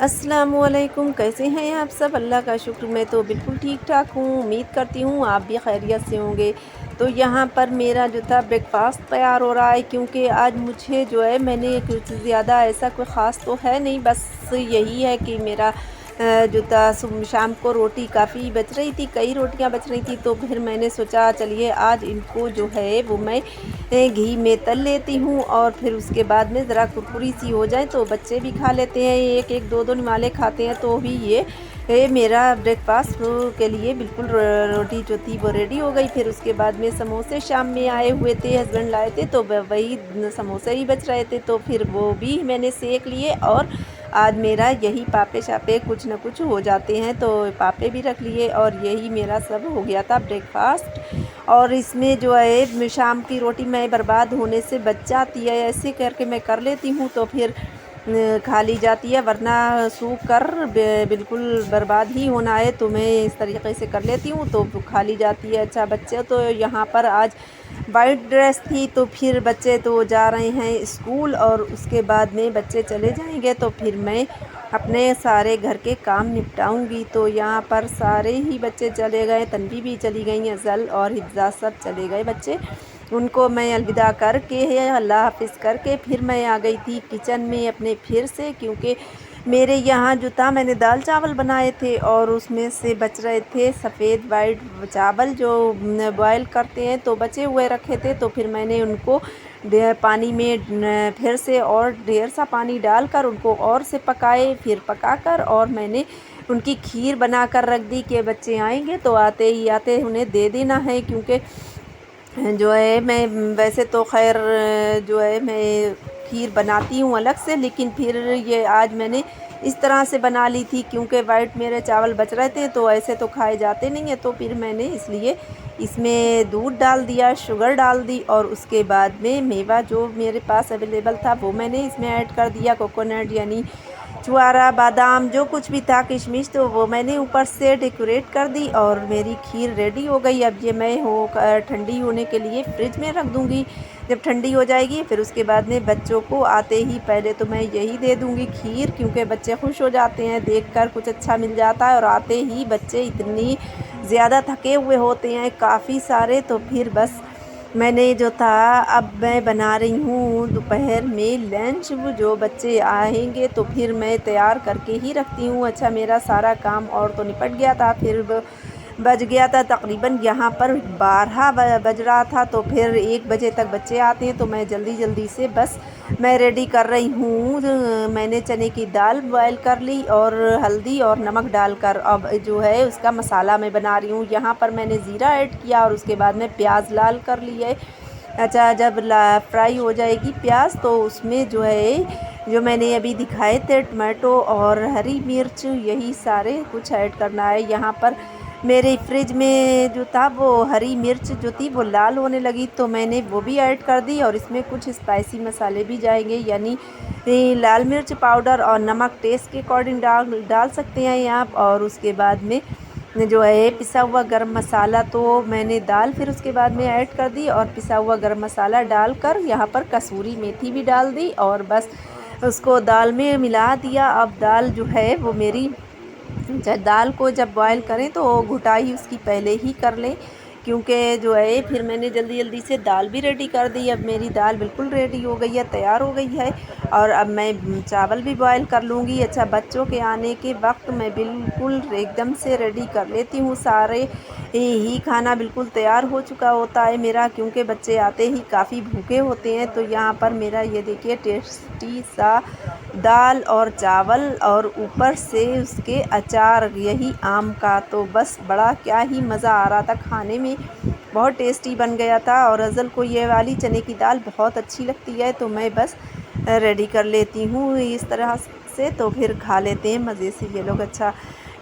अस्सलामुअलैकुम, कैसे हैं आप सब? अल्लाह का शुक्र, मैं तो बिल्कुल ठीक-ठाक हूँ। उम्मीद करती हूँ आप भी खैरियत से होंगे। तो यहाँ पर मेरा जो था ब्रेकफ़ास्ट तैयार हो रहा है, क्योंकि आज मुझे जो है मैंने कुछ ज़्यादा ऐसा कोई ख़ास तो है नहीं, बस यही है कि मेरा जो था शाम को रोटी काफ़ी बच रही थी, कई रोटियाँ बच रही थी, तो फिर मैंने सोचा चलिए आज इनको जो है वो मैं घी में तल लेती हूँ और फिर उसके बाद में ज़रा कुरकुरी सी हो जाए तो बच्चे भी खा लेते हैं, एक-एक, दो-दो निवाले खाते हैं, तो भी ये मेरा ब्रेकफ़ास्ट के लिए बिल्कुल रोटी जो थी वो रेडी हो गई। फिर उसके बाद में समोसे शाम में आए हुए थे, हस्बैंड लाए थे, तो वही समोसे ही बच रहे थे, तो फिर वो भी मैंने सेंक लिए और आज मेरा यही पापे-शापे कुछ न कुछ हो जाते हैं, तो पापे भी रख लिए और यही मेरा सब हो गया था ब्रेकफ़ास्ट। और इसमें जो है शाम की रोटी मैं बर्बाद होने से बच जाती है, ऐसे करके मैं कर लेती हूँ, तो फिर खा ली जाती है, वरना सूख कर बिल्कुल बर्बाद ही होना है, तो मैं इस तरीके से कर लेती हूँ तो खा ली जाती है। अच्छा, बच्चे तो यहाँ पर आज वाइट ड्रेस थी, तो फिर बच्चे तो जा रहे हैं स्कूल और उसके बाद में बच्चे चले जाएंगे, तो फिर मैं अपने सारे घर के काम निपटाऊंगी। तो यहाँ पर सारे ही बच्चे चले गए, तन्वी भी चली गई, अज़ल और हिफ्ज़ा सब चले गए बच्चे। उनको मैं अलविदा करके अल्लाह हाफ़िज़ करके फिर मैं आ गई थी किचन में अपने फिर से, क्योंकि मेरे यहाँ जो था मैंने दाल चावल बनाए थे और उसमें से बच रहे थे सफ़ेद वाइट चावल जो बॉयल करते हैं, तो बचे हुए रखे थे, तो फिर मैंने उनको पानी में फिर से और ढेर सा पानी डालकर उनको और से पकाए, फिर पकाकर और मैंने उनकी खीर बना कर रख दी कि बच्चे आएंगे तो आते ही आते उन्हें दे देना है, क्योंकि जो है मैं वैसे तो ख़ैर जो है मैं खीर बनाती हूँ अलग से, लेकिन फिर ये आज मैंने इस तरह से बना ली थी, क्योंकि वाइट मेरे चावल बच रहे थे, तो ऐसे तो खाए जाते नहीं हैं, तो फिर मैंने इसलिए इसमें दूध डाल दिया, शुगर डाल दी और उसके बाद में मेवा जो मेरे पास अवेलेबल था वो मैंने इसमें ऐड कर दिया, कोकोनट यानी छुआरा, बादाम जो कुछ भी था, किशमिश, तो वो मैंने ऊपर से डेकोरेट कर दी और मेरी खीर रेडी हो गई। अब ये मैं ठंडी होने के लिए फ्रिज में रख दूँगी। जब ठंडी हो जाएगी फिर उसके बाद में बच्चों को आते ही पहले तो मैं यही दे दूँगी खीर, क्योंकि बच्चे खुश हो जाते हैं देखकर कुछ अच्छा मिल जाता है, और आते ही बच्चे इतनी ज़्यादा थके हुए होते हैं काफ़ी सारे, तो फिर बस मैंने जो था अब मैं बना रही हूँ दोपहर में लंच। वो जो बच्चे आएंगे तो फिर मैं तैयार करके ही रखती हूँ। अच्छा, मेरा सारा काम और तो निपट गया था, फिर बज गया था तकरीबन यहाँ पर 12 बज रहा था, तो फिर 1 बजे तक बच्चे आते हैं, तो मैं जल्दी जल्दी से बस मैं रेडी कर रही हूँ। मैंने चने की दाल बॉयल कर ली और हल्दी और नमक डालकर अब जो है उसका मसाला मैं बना रही हूँ। यहाँ पर मैंने ज़ीरा ऐड किया और उसके बाद में प्याज लाल कर लिए। अच्छा, जब फ्राई हो जाएगी प्याज तो उसमें जो है जो मैंने अभी दिखाए थे टमाटो और हरी मिर्च, यही सारे कुछ ऐड करना है। यहाँ पर मेरे फ्रिज में जो था वो हरी मिर्च जो थी वो लाल होने लगी, तो मैंने वो भी ऐड कर दी और इसमें कुछ स्पाइसी मसाले भी जाएंगे, यानी लाल मिर्च पाउडर और नमक टेस्ट के अकॉर्डिंग डाल सकते हैं आप। और उसके बाद में जो है पिसा हुआ गरम मसाला तो मैंने दाल फिर उसके बाद में ऐड कर दी और पिसा हुआ गरम मसाला डालकर यहाँ पर कसूरी मेथी भी डाल दी और बस उसको दाल में मिला दिया। अब दाल जो है वो मेरी दाल को जब बॉयल करें तो घुटाई उसकी पहले ही कर लें, क्योंकि जो है फिर मैंने जल्दी जल्दी से दाल भी रेडी कर दी। अब मेरी दाल बिल्कुल रेडी हो गई है, तैयार हो गई है और अब मैं चावल भी बॉयल कर लूँगी। अच्छा, बच्चों के आने के वक्त मैं बिल्कुल एकदम से रेडी कर लेती हूँ, सारे ही खाना बिल्कुल तैयार हो चुका होता है मेरा, क्योंकि बच्चे आते ही काफ़ी भूखे होते हैं। तो यहाँ पर मेरा ये देखिए टेस्टी सा दाल और चावल और ऊपर से उसके अचार यही आम का, तो बस बड़ा क्या ही मज़ा आ रहा था खाने में, बहुत टेस्टी बन गया था। और अज़ल को ये वाली चने की दाल बहुत अच्छी लगती है, तो मैं बस रेडी कर लेती हूँ इस तरह से, तो फिर खा लेते हैं मज़े से ये लोग। अच्छा,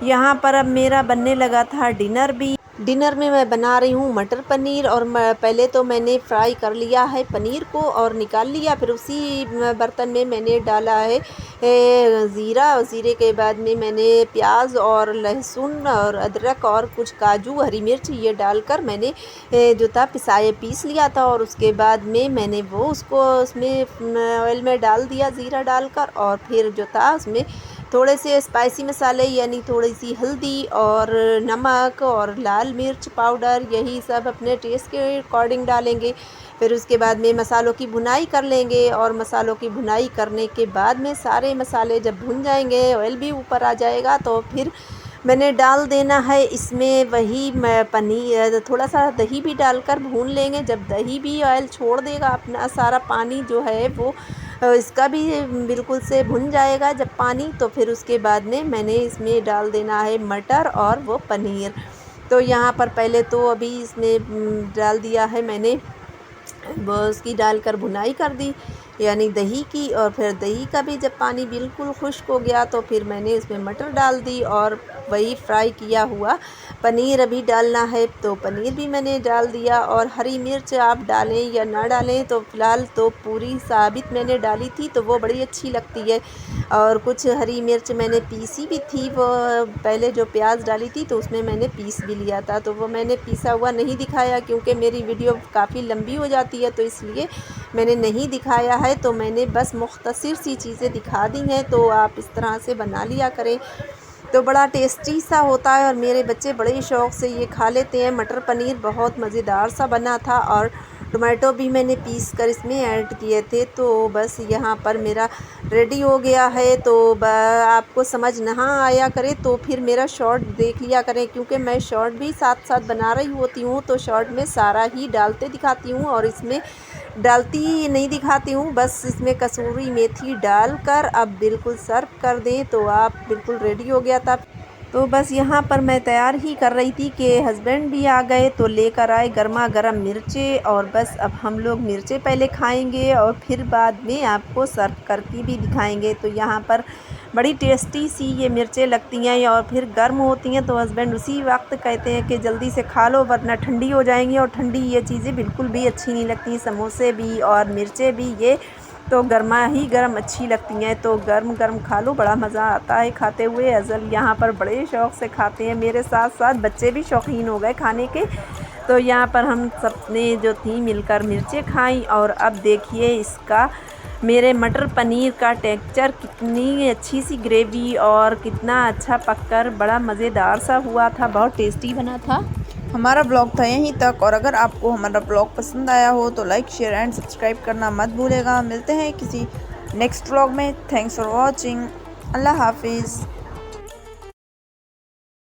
यहाँ पर अब मेरा बनने लगा था डिनर भी। डिनर में मैं बना रही हूँ मटर पनीर, और पहले तो मैंने फ्राई कर लिया है पनीर को और निकाल लिया, फिर उसी बर्तन में मैंने डाला है ज़ीरा, और ज़ीरे के बाद में मैंने प्याज और लहसुन और अदरक और कुछ काजू, हरी मिर्च ये डालकर मैंने जो था पीस लिया था, और उसके बाद में मैंने वो उसको उसमें ऑयल में डाल दिया ज़ीरा डालकर, और फिर जो था उसमें थोड़े से स्पाइसी मसाले यानी थोड़ी सी हल्दी और नमक और लाल मिर्च पाउडर, यही सब अपने टेस्ट के अकॉर्डिंग डालेंगे। फिर उसके बाद में मसालों की भुनाई कर लेंगे और मसालों की भुनाई करने के बाद में सारे मसाले जब भुन जाएंगे, ऑयल भी ऊपर आ जाएगा, तो फिर मैंने डाल देना है इसमें वही पनीर, थोड़ा सा दही भी डालकर भून लेंगे। जब दही भी ऑयल छोड़ देगा अपना सारा पानी जो है वो इसका भी बिल्कुल से भुन जाएगा जब पानी, तो फिर उसके बाद में मैंने इसमें डाल देना है मटर और वो पनीर। तो यहाँ पर पहले तो अभी इसमें डाल दिया है मैंने, वो उसकी डालकर भुनाई कर दी यानी दही की, और फिर दही का भी जब पानी बिल्कुल खुश्क हो गया तो फिर मैंने उसमें मटर डाल दी और वही फ्राई किया हुआ पनीर अभी डालना है, तो पनीर भी मैंने डाल दिया। और हरी मिर्च आप डालें या ना डालें, तो फ़िलहाल तो पूरी साबित मैंने डाली थी तो वो बड़ी अच्छी लगती है। और कुछ हरी मिर्च मैंने पीसी भी थी, वो पहले जो प्याज डाली थी तो उसमें मैंने पीस भी लिया था, तो वो मैंने पीसा हुआ नहीं दिखाया क्योंकि मेरी वीडियो काफ़ी लंबी हो जाती है, तो इसलिए मैंने नहीं दिखाया है। तो मैंने बस मुख्तसर सी चीज़ें दिखा दी हैं, तो आप इस तरह से बना लिया करें, तो बड़ा टेस्टी सा होता है और मेरे बच्चे बड़े शौक़ से ये खा लेते हैं। मटर पनीर बहुत मज़ेदार सा बना था और टोमेटो भी मैंने पीस कर इसमें ऐड किए थे। तो बस यहाँ पर मेरा रेडी हो गया है। तो आपको समझ ना आया करे तो फिर मेरा शॉर्ट देख लिया करें, क्योंकि मैं शॉर्ट भी साथ साथ बना रही होती हूँ, तो शॉर्ट में सारा ही डालते दिखाती हूँ और इसमें डालती नहीं दिखाती हूँ। बस इसमें कसूरी मेथी डालकर अब बिल्कुल सर्व कर दें तो आप बिल्कुल रेडी हो गया था। तो बस यहाँ पर मैं तैयार ही कर रही थी कि हस्बैंड भी आ गए तो लेकर आए गर्मा गर्म मिर्चें, और बस अब हम लोग मिर्चें पहले खाएंगे और फिर बाद में आपको सर्व करके भी दिखाएंगे। तो यहाँ पर बड़ी टेस्टी सी ये मिर्चें लगती हैं और फिर गर्म होती हैं, तो हस्बैंड उसी वक्त कहते हैं कि जल्दी से खा लो वरना ठंडी हो जाएंगी, और ठंडी ये चीज़ें बिल्कुल भी अच्छी नहीं लगती, समोसे भी और मिर्चें भी, ये तो गर्मा ही गर्म अच्छी लगती हैं। तो गर्म गर्म खा लो, बड़ा मज़ा आता है खाते हुए। अज़ल यहाँ पर बड़े शौक़ से खाते हैं, मेरे साथ साथ बच्चे भी शौकीन हो गए खाने के। तो यहाँ पर हम सब ने जो थी मिलकर मिर्चें खाई, और अब देखिए इसका मेरे मटर पनीर का टेक्सचर, कितनी अच्छी सी ग्रेवी और कितना अच्छा पककर बड़ा मज़ेदार सा हुआ था, बहुत टेस्टी बना था। हमारा ब्लॉग था यहीं तक, और अगर आपको हमारा ब्लॉग पसंद आया हो तो लाइक शेयर एंड सब्सक्राइब करना मत भूलेगा। मिलते हैं किसी नेक्स्ट ब्लॉग में। Thanks for watching. अल्लाह हाफिज़।